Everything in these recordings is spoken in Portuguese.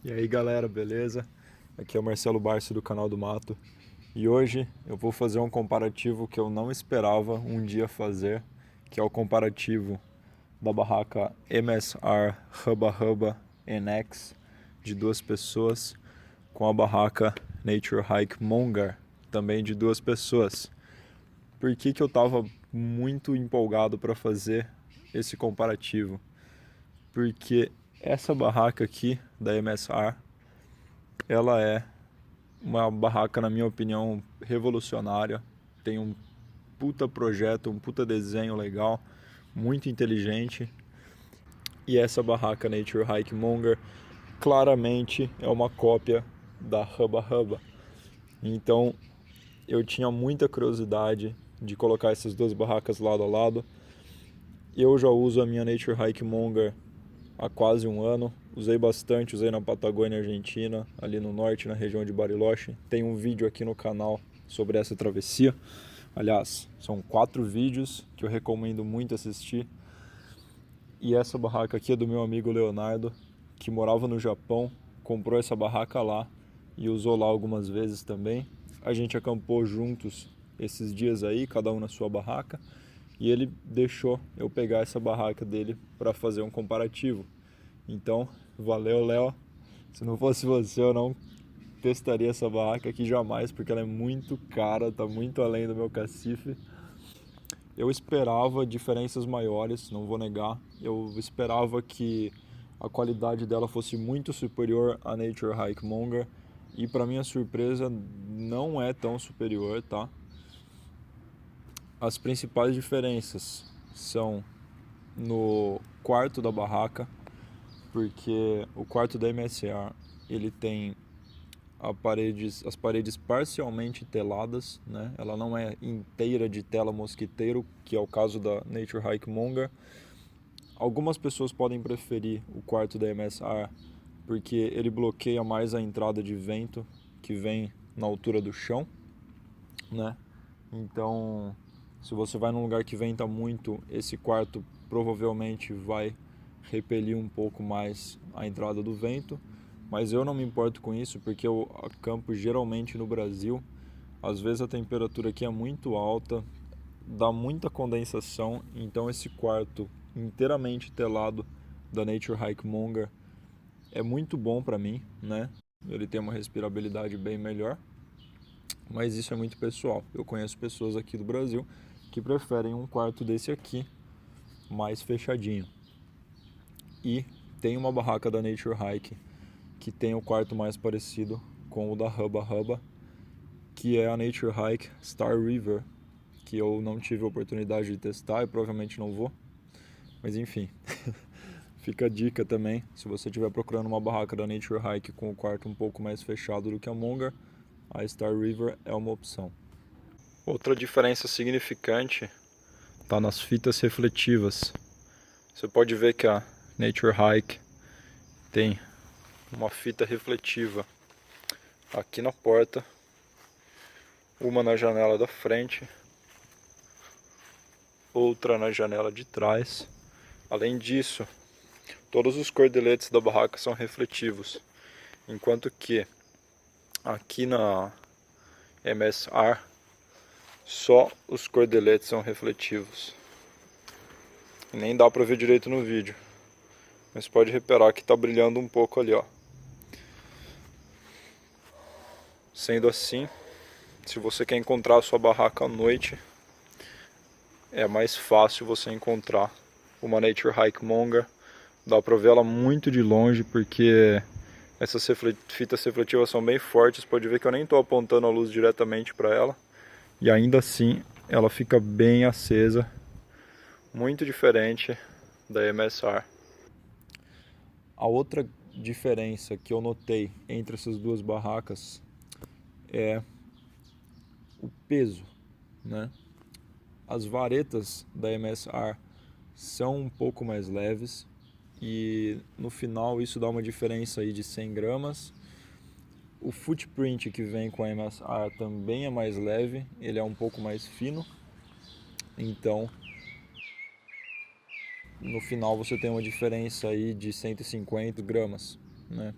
E aí galera, beleza? Aqui é o Marcelo Barci do canal do Mato e hoje eu vou fazer um comparativo que eu não esperava um dia fazer, que é o comparativo da barraca MSR Hubba Hubba NX de duas pessoas com a barraca Nature Hike Mongar também de duas pessoas. Por que que eu estava muito empolgado para fazer esse comparativo? Porque essa barraca aqui da MSR ela é uma barraca, na minha opinião, revolucionária. Tem um puta projeto, um puta desenho legal, muito inteligente. E essa barraca Nature Hike Monger claramente é uma cópia da Hubba Hubba. Então eu tinha muita curiosidade de colocar essas duas barracas lado a lado. Eu já uso a minha Nature Hike Monger há quase um ano. Usei bastante, usei na Patagônia Argentina, ali no norte, na região de Bariloche. Tem um vídeo aqui no canal sobre essa travessia. Aliás, são 4 vídeos que eu recomendo muito assistir. E essa barraca aqui é do meu amigo Leonardo, que morava no Japão, comprou essa barraca lá e usou lá algumas vezes também. A gente acampou juntos esses dias aí, cada um na sua barraca, e ele deixou eu pegar essa barraca dele para fazer um comparativo. Então, valeu, Léo. Se não fosse você, eu não testaria essa barraca aqui jamais, porque ela é muito cara, tá muito além do meu cacife. Eu esperava diferenças maiores, não vou negar. Eu esperava que a qualidade dela fosse muito superior à Nature Hike Monger, e para minha surpresa não é tão superior, tá? As principais diferenças são no quarto da barraca, porque o quarto da MSR ele tem as paredes parcialmente teladas, né? Ela não é inteira de tela mosquiteiro, que é o caso da Nature Hike Monger. Algumas pessoas podem preferir o quarto da MSR porque ele bloqueia mais a entrada de vento que vem na altura do chão, né? Então, se você vai num lugar que venta muito, esse quarto provavelmente vai repelir um pouco mais a entrada do vento, mas eu não me importo com isso porque eu acampo geralmente no Brasil. Às vezes a temperatura aqui é muito alta, dá muita condensação, então esse quarto inteiramente telado da Nature Hike Monger é muito bom para mim, né? Ele tem uma respirabilidade bem melhor, mas isso é muito pessoal. Eu conheço pessoas aqui do Brasil que preferem um quarto desse aqui, mais fechadinho. E tem uma barraca da Nature Hike que tem o quarto mais parecido com o da Hubba Hubba, que é a Nature Hike Star River, que eu não tive a oportunidade de testar e provavelmente não vou. Mas enfim, fica a dica também, se você estiver procurando uma barraca da Nature Hike com o quarto um pouco mais fechado do que a Monger, a Star River é uma opção. Outra diferença significante está nas fitas refletivas. Você pode ver que a Nature Hike tem uma fita refletiva aqui na porta, uma na janela da frente, outra na janela de trás. Além disso, todos os cordeletes da barraca são refletivos, enquanto que aqui na MSR só os cordeletes são refletivos. E nem dá para ver direito no vídeo, mas pode reparar que está brilhando um pouco ali, ó. Sendo assim, se você quer encontrar a sua barraca à noite, é mais fácil você encontrar uma Nature Hike Monger. Dá pra ver ela muito de longe porque essas fitas refletivas são bem fortes. Pode ver que eu nem estou apontando a luz diretamente para ela e ainda assim ela fica bem acesa, muito diferente da MSR. A outra diferença que eu notei entre essas duas barracas é o peso, né? As varetas da MSR são um pouco mais leves e no final isso dá uma diferença aí de 100 gramas. O footprint que vem com a MSR também é mais leve, ele é um pouco mais fino, então no final você tem uma diferença aí de 150 gramas, né?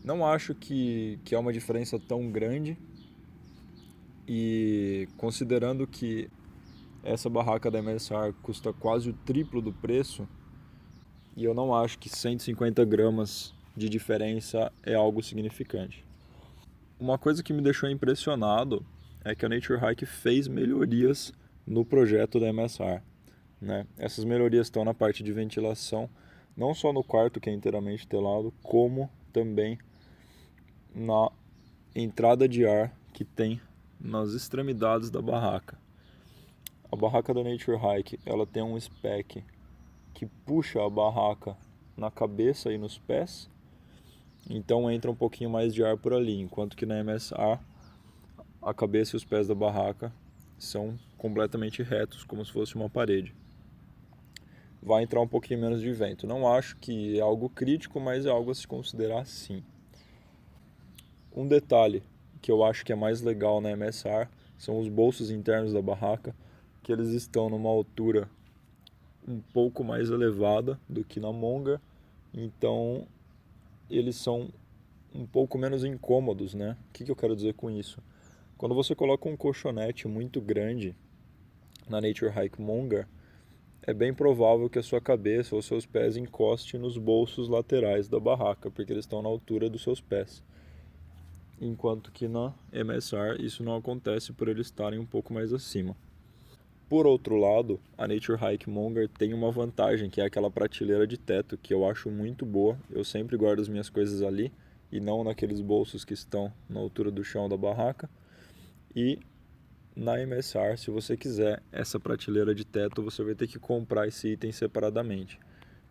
Não acho que é uma diferença tão grande, e considerando que essa barraca da MSR custa quase o triplo do preço, e eu não acho que 150 gramas de diferença é algo significante. Uma coisa que me deixou impressionado é que a Nature Hike fez melhorias no projeto da MSR, né? Essas melhorias estão na parte de ventilação, não só no quarto, que é inteiramente telado, como também na entrada de ar que tem nas extremidades da barraca. A barraca da Nature Hike, ela tem um spec que puxa a barraca na cabeça e nos pés, então entra um pouquinho mais de ar por ali, enquanto que na MSR a cabeça e os pés da barraca são completamente retos, como se fosse uma parede. Vai entrar um pouquinho menos de vento. Não acho que é algo crítico, mas é algo a se considerar sim. Um detalhe que eu acho que é mais legal na MSR são os bolsos internos da barraca, que eles estão numa altura um pouco mais elevada do que na Monga, então eles são um pouco menos incômodos, né? O que eu quero dizer com isso? Quando você coloca um colchonete muito grande na Nature Hike Monga, é bem provável que a sua cabeça ou seus pés encoste nos bolsos laterais da barraca, porque eles estão na altura dos seus pés. Enquanto que na MSR isso não acontece por eles estarem um pouco mais acima. Por outro lado, a Nature Hike Monga tem uma vantagem, que é aquela prateleira de teto, que eu acho muito boa. Eu sempre guardo as minhas coisas ali e não naqueles bolsos que estão na altura do chão da barraca. E na MSR, se você quiser essa prateleira de teto, você vai ter que comprar esse item separadamente.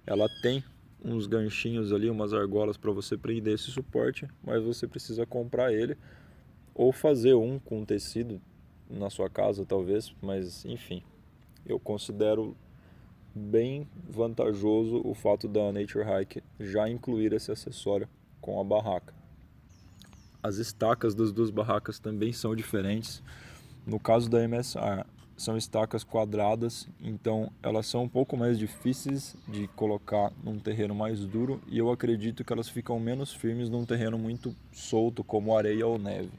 Ela tem uns ganchinhos ali, umas argolas para você prender esse suporte, mas você precisa comprar ele ou fazer um com tecido na sua casa, talvez, mas enfim, eu considero bem vantajoso o fato da Nature Hike já incluir esse acessório com a barraca. As estacas das duas barracas também são diferentes. No caso da MSR, são estacas quadradas, então elas são um pouco mais difíceis de colocar num terreno mais duro, e eu acredito que elas ficam menos firmes num terreno muito solto, como areia ou neve.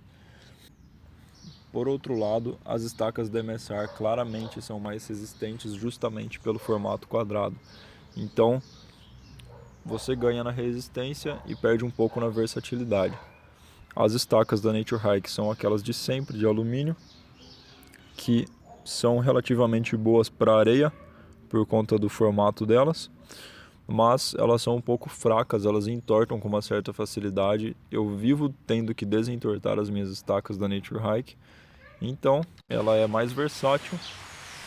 Por outro lado, as estacas da MSR claramente são mais resistentes justamente pelo formato quadrado. Então, você ganha na resistência e perde um pouco na versatilidade. As estacas da Nature Hike são aquelas de sempre, de alumínio, que são relativamente boas para areia por conta do formato delas, mas elas são um pouco fracas, elas entortam com uma certa facilidade. Eu vivo tendo que desentortar as minhas estacas da Nature Hike, então ela é mais versátil,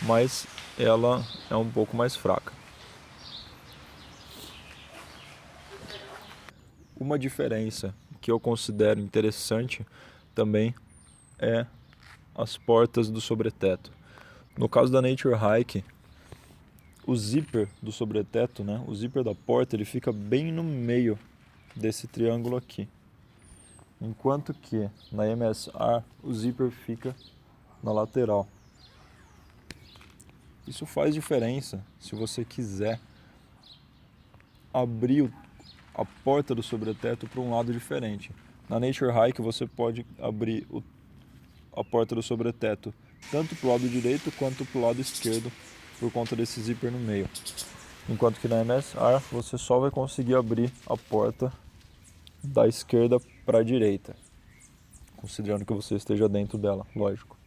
mas ela é um pouco mais fraca. Uma diferença que eu considero interessante também é as portas do sobreteto. No caso da Nature Hike, o zíper do sobreteto, né, o zíper da porta, ele fica bem no meio desse triângulo aqui. Enquanto que na MSR o zíper fica na lateral. Isso faz diferença se você quiser abrir a porta do sobreteto para um lado diferente. Na Nature Hike você pode abrir a porta do sobreteto tanto para o lado direito quanto para o lado esquerdo por conta desse zíper no meio. Enquanto que na MSR você só vai conseguir abrir a porta da esquerda para a direita, considerando que você esteja dentro dela, lógico.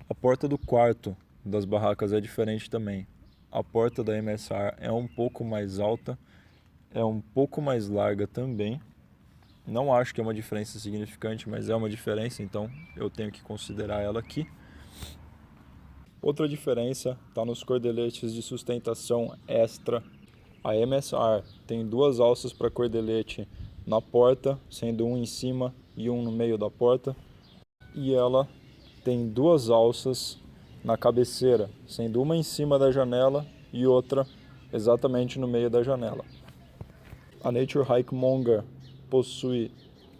A porta do quarto das barracas é diferente também. A porta da MSR é um pouco mais alta, é um pouco mais larga também. Não acho que é uma diferença significante, mas é uma diferença, então eu tenho que considerar ela aqui. Outra diferença está nos cordeletes de sustentação extra. A MSR tem duas alças para cordelete na porta, sendo um em cima e um no meio da porta. E ela tem duas alças na cabeceira, sendo uma em cima da janela e outra exatamente no meio da janela. A Nature Hike Monga possui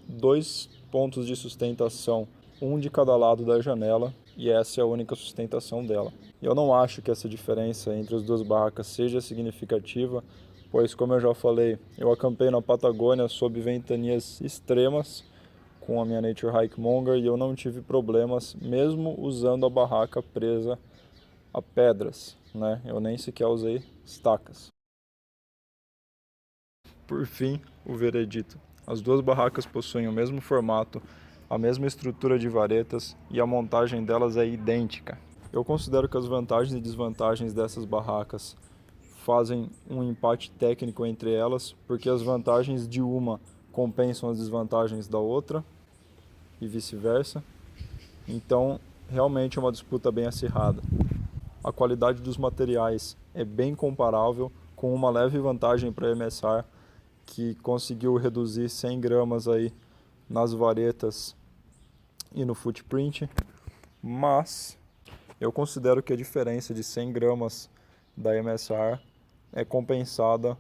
dois pontos de sustentação, um de cada lado da janela, e essa é a única sustentação dela. Eu não acho que essa diferença entre as duas barracas seja significativa, pois, como eu já falei, eu acampei na Patagônia sob ventanias extremas com a minha Nature Hike Monga e eu não tive problemas mesmo usando a barraca presa a pedras, né? Eu nem sequer usei estacas. Por fim, o veredito. As duas barracas possuem o mesmo formato, a mesma estrutura de varetas e a montagem delas é idêntica. Eu considero que as vantagens e desvantagens dessas barracas fazem um empate técnico entre elas, porque as vantagens de uma compensam as desvantagens da outra e vice-versa. Então, realmente é uma disputa bem acirrada. A qualidade dos materiais é bem comparável, com uma leve vantagem para a MSR, que conseguiu reduzir 100 gramas aí nas varetas e no footprint, mas eu considero que a diferença de 100 gramas da MSR é compensada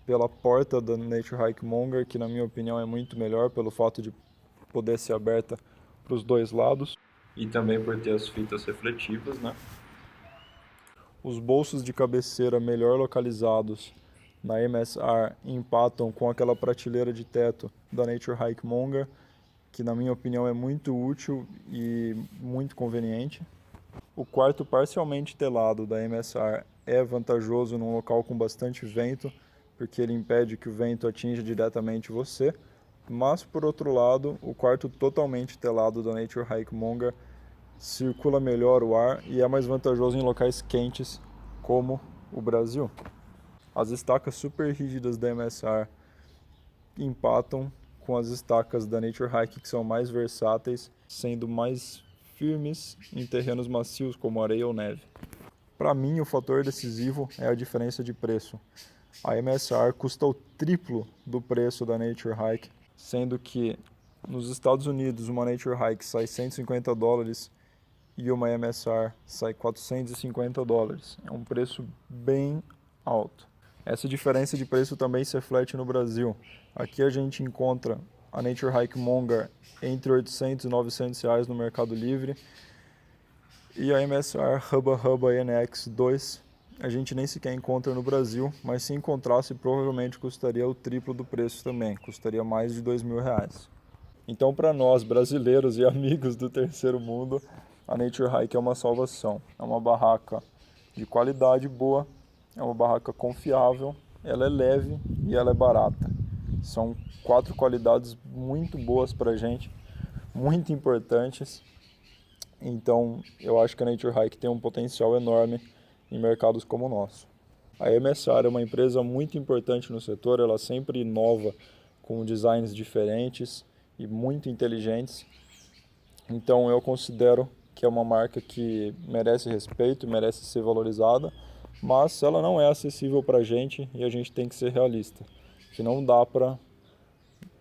pela porta da Nature Hike Monga, que na minha opinião é muito melhor pelo fato de poder ser aberta para os dois lados e também por ter as fitas refletivas, né? Os bolsos de cabeceira melhor localizados na MSR empatam com aquela prateleira de teto da Nature Hike Monga, que na minha opinião é muito útil e muito conveniente. O quarto parcialmente telado da MSR é vantajoso num local com bastante vento, porque ele impede que o vento atinja diretamente você, mas por outro lado, o quarto totalmente telado da Nature Hike Monga circula melhor o ar e é mais vantajoso em locais quentes como o Brasil. As estacas super rígidas da MSR empatam com as estacas da Nature Hike, que são mais versáteis, sendo mais firmes em terrenos macios como areia ou neve. Para mim, o fator decisivo é a diferença de preço. A MSR custa o triplo do preço da Nature Hike, sendo que nos Estados Unidos uma Nature Hike sai $150 e uma MSR sai $450. É um preço bem alto. Essa diferença de preço também se reflete no Brasil. Aqui a gente encontra a Nature Hike Monga entre R$800 e R$900 no Mercado Livre e a MSR Hubba Hubba NX2 a gente nem sequer encontra no Brasil, mas se encontrasse provavelmente custaria o triplo do preço também, custaria mais de R$2.000. Então, para nós brasileiros e amigos do terceiro mundo, a Nature Hike é uma salvação. É uma barraca de qualidade boa, é uma barraca confiável, ela é leve e ela é barata. São 4 qualidades muito boas para a gente, muito importantes. Então, eu acho que a Nature Hike tem um potencial enorme em mercados como o nosso. A MSR é uma empresa muito importante no setor, ela sempre inova com designs diferentes e muito inteligentes. Então eu considero que é uma marca que merece respeito, merece ser valorizada, mas ela não é acessível para a gente e a gente tem que ser realista, que não dá para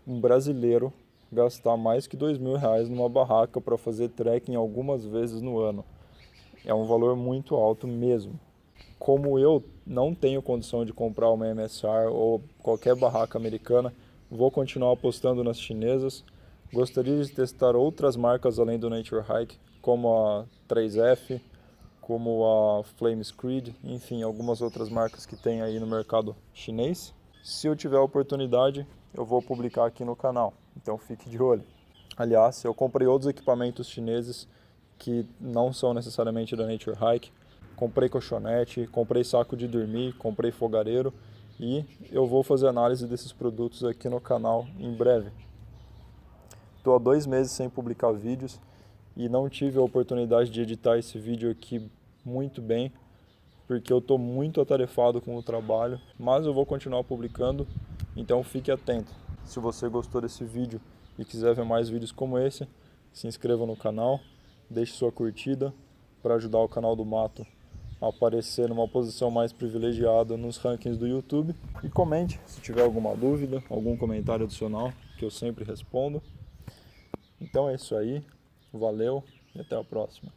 um brasileiro gastar mais que R$2.000 numa barraca para fazer trekking algumas vezes no ano. É um valor muito alto mesmo. Como eu não tenho condição de comprar uma MSR ou qualquer barraca americana, vou continuar apostando nas chinesas. Gostaria de testar outras marcas além do Nature Hike, como a 3F, como a Flames Creed, enfim, algumas outras marcas que tem aí no mercado chinês. Se eu tiver a oportunidade, eu vou publicar aqui no canal, então fique de olho. Aliás, eu comprei outros equipamentos chineses que não são necessariamente da Nature Hike. Comprei colchonete, comprei saco de dormir, comprei fogareiro e eu vou fazer análise desses produtos aqui no canal em breve. Estou há 2 meses sem publicar vídeos e não tive a oportunidade de editar esse vídeo aqui muito bem, porque eu estou muito atarefado com o trabalho, mas eu vou continuar publicando, então fique atento. Se você gostou desse vídeo e quiser ver mais vídeos como esse, se inscreva no canal, deixe sua curtida para ajudar o canal do Mato a aparecer numa posição mais privilegiada nos rankings do YouTube. E comente se tiver alguma dúvida, algum comentário adicional, que eu sempre respondo. Então é isso aí, valeu e até a próxima.